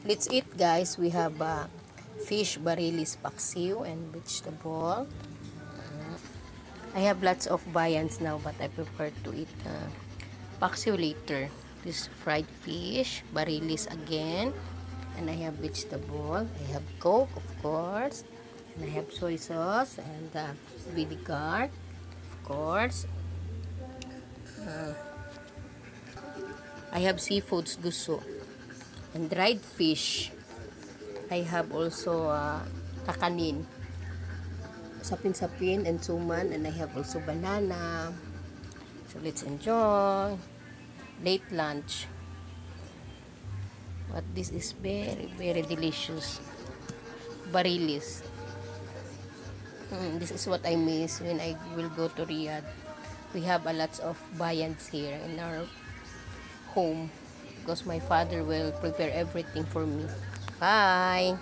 Let's eat, guys. We have fish, barilis, paksiw, and vegetable. I have lots of viands now, but I prefer to eat paksiw later. This fried fish, barilis again, and I have vegetable. I have Coke, of course, and I have soy sauce and vinegar, of course. I have seafoods, guso, and dried fish. I have also kakanin, sapin-sapin, and suman, and I have also banana. So let's enjoy late lunch. But this is very, very delicious. Barilis. This is what I miss when I will go to Riyadh. We have a lot of viands here in our home because my father will prepare everything for me. Bye!